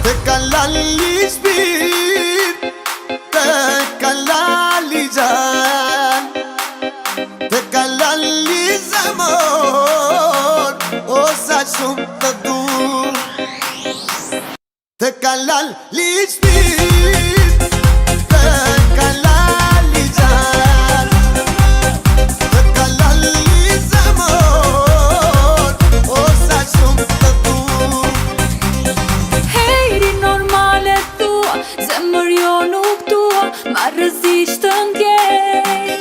Te ka lali shpir, te ka lali gjan, te ka lali zemër, o sa shumë të du. Te ka lali shpir, te ka lali gjan, te ka lali zemër, o sa shumë të du. Hejri normale thua, zemër jo nuk tua, ma rëzisht të ndjej.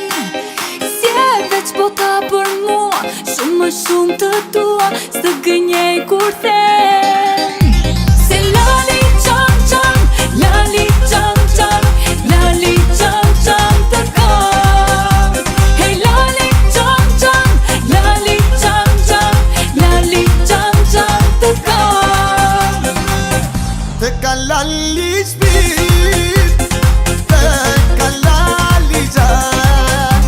Si e veç bota për mua, shumë më shumë të tua, s'të gënjej kur them. Se lali qam qam, lali qam qam, lali qam qam të kam. Hej lali qam qam, lali qam qam, lali qam qam të kam. Te ka lali shpir, te ka lali gjan,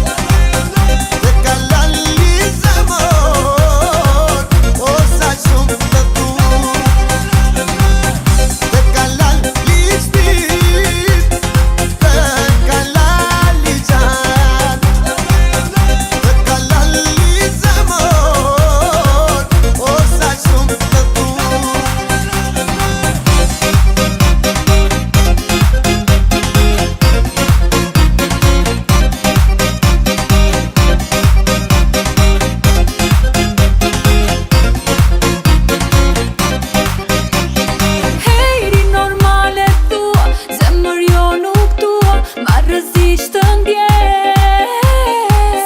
te ka lali zemër, o sa shumë të du. Te ka lali shpir, te ka lali gjan, te ka lali zemër, o sa shumë të du. Hejri normale thua, zemër jo nuk tua, ma rëzisht të ndjej.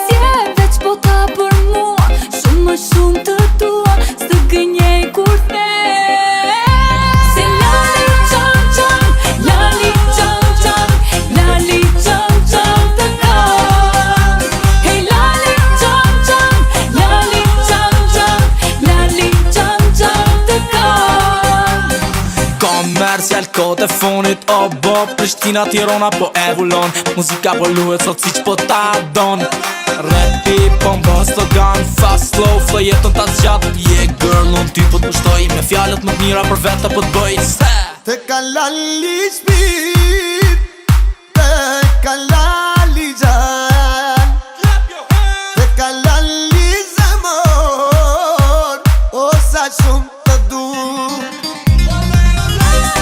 Si e veç bota për mua, shumë më shumë të tua, s'të gënjej kur them. Se lali qam qam, lali qam qam, lali qam qam të kam. Hej lali qam qam, lali qam qam, lali qam qam të kam. Komercial kote fonit, o bo Prishtina, Tirana po evullon, muzika po luhet sot siç po ta don. Rapi po mbas të gan, fast slow flow jeton ta zgjat. Yeah girl, unë ty po t'mushtoj, me fjalët më t'mira për vete po t'bëj. Te ka lali shpir, te ka lali gjan, te ka lali zemër, o sa shumë të du.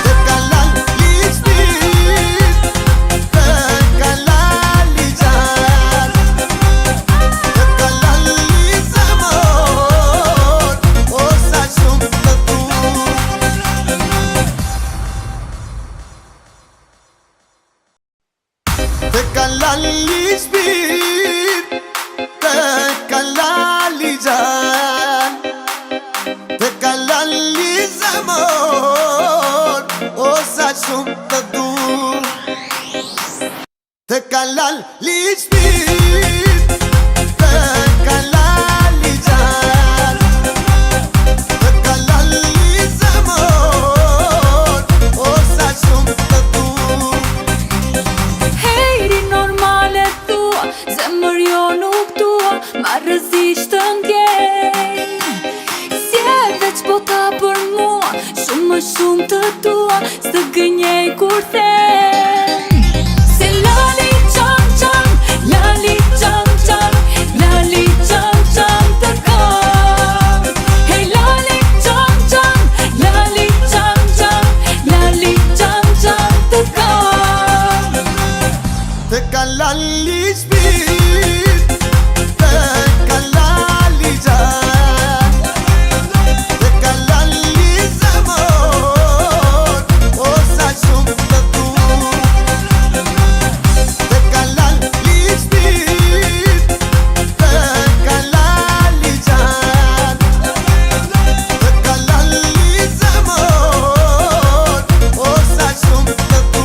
Te ka lali shpir, te ka lali gjan, te ka lali zemër, o sa shumë të du. Te ka lali shpir, te ka lali gjan, te ka lali zemër, o sa shumë të du. Te ka lali shpir, te ka lali gjan, te ka lali zemër, o sa shumë të du. Hejri normale thua, zemër jo nuk tua, ma rëzisht të ndjej. Si e veç bota për mua, shumë më shumë të tua, s'të gënjej kur them. Se lali qam qam, lali qam qam, lali qam qam të kam. Hej lali qam qam, lali qam qam, lali qam qam të kam. Te ka lali shpir, te ka lali gjan, te ka lali zemër, o sa shumë të du. Te ka lali shpir, te ka lali gjan, te ka lali zemër, o sa shumë të du.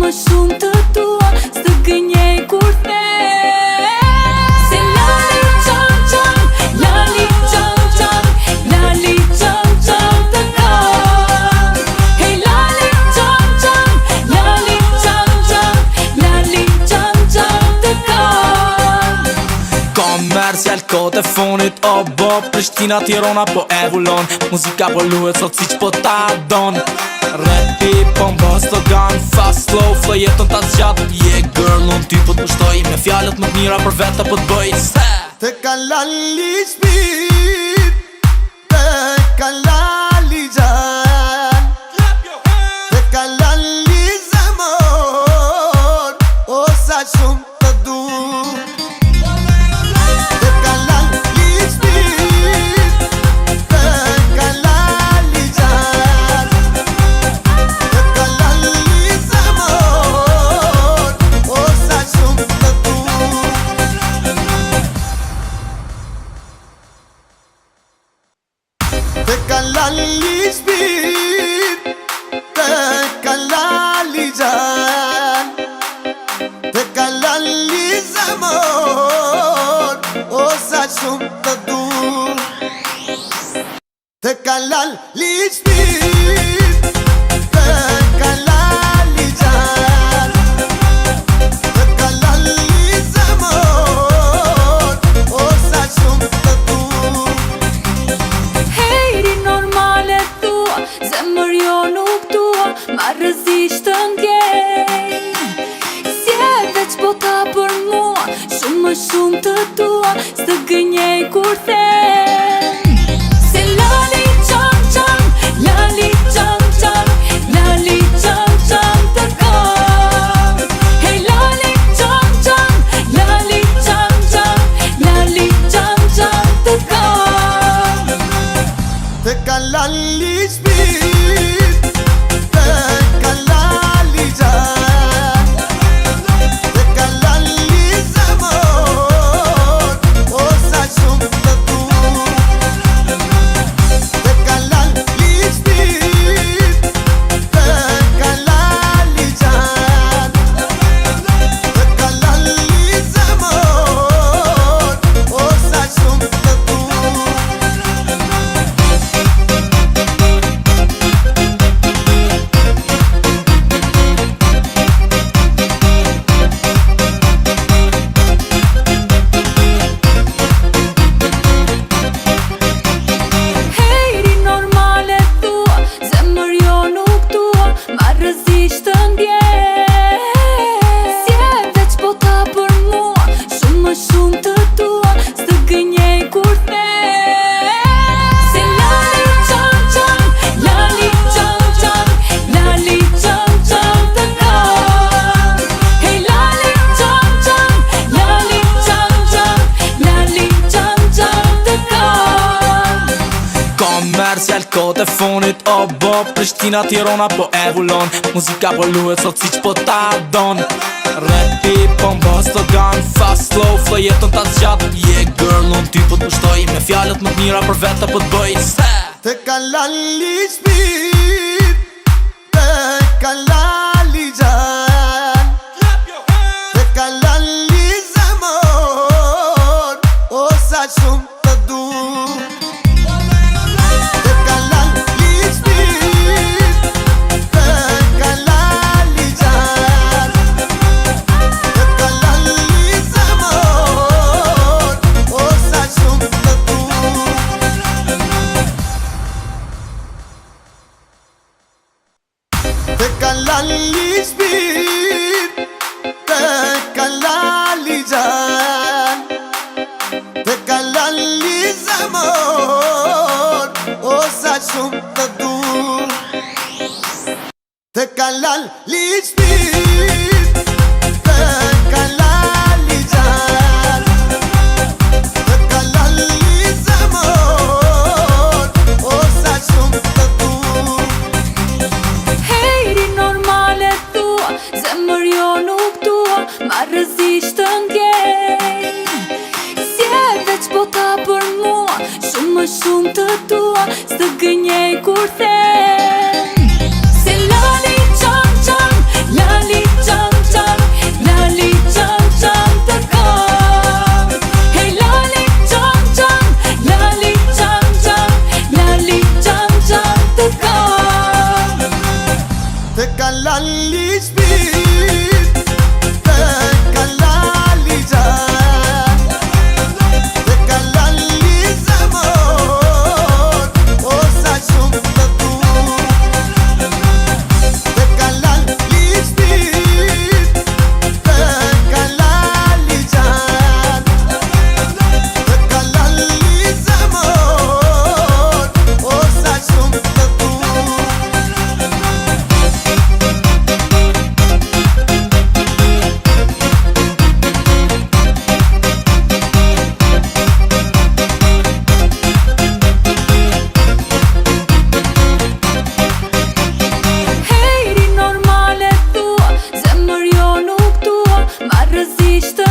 më shumë të tua telefonit o bo Prishtina Tirana po evullon Muzika po luhet sot siç po ta don Rapi po m'bo slogan Fast slow flow jetën ta zgjat Yeah girl unë ty po t'mushtoj Me fjalët më t'mira për veta po t'bëj Te kalali shpit Te kalali gjan Te kalali zemër O sa shumë të du Te kalali shpit Te kalali gjan Te kalali zemër O sa shumë të du Te kalali shpit Te kalali gjan Te kalali zemër O sa shumë të du Te kalali shpit Te kalali gjan Te kalali zemër O sa shumë të du Hejri normale thua Zemër jo nuk tua Ma rëzisht të ndjej Si e veç bota për mua Shumë më shumë të tua Së gënjej kur them Se lali qam qam Lali qam qam Lali qam qam të kam Hej lali qam qam Lali qam qam Lali qam qam të kam Te kalali shpit Te kalali gjan Te kalali zemër O sa shumë të du Te kalali shpit Te kalali gjan Te kalali zemër O sa shumë të du Hejri normale thua Zemër jo nuk tua Ma rëzisht të ndjej Si e veç bota për mua Shumë më shumë të tua Së gënjej kur them Se lali qam qam Lali qam qam Lali qam qam të kam Hej lali qam qam Lali qam qam Lali qam qam të kam Komercial ko telefonit o bo Prishtina Tirana po evullon Muzika po luhet sot siç po ta don Rapi po m'bo slogan Fast slow flow jetën ta zgjat Yeah girl unë ty po t'mushtoj Me fjalët më t'mira për veta po t'bëj Te kalali shpit Te kalali gjan Te kalali zemër O sa shumë të du Te kalali shpit Te kalali gjan Te kalali zemër O sa shumë të du Te kalali shpit Te kalali gjan Te kalali zemër O sa shumë të du Te kalali shpit Te kalali gjan Te kalali zemër O sa shumë të du Hejri normale thua Zemër jo nuk tua Ma rëzisht të ndjej Si e veç bota për mua Shumë më shumë të tua Së gënjej kur them Se lali qam qam Lali qam qam Lali qam qam të kam Hej lali qam qam Lali qam qam Lali qam qam të kam Te kalali shpit Te kalali gjan Te kalali marrëzisht të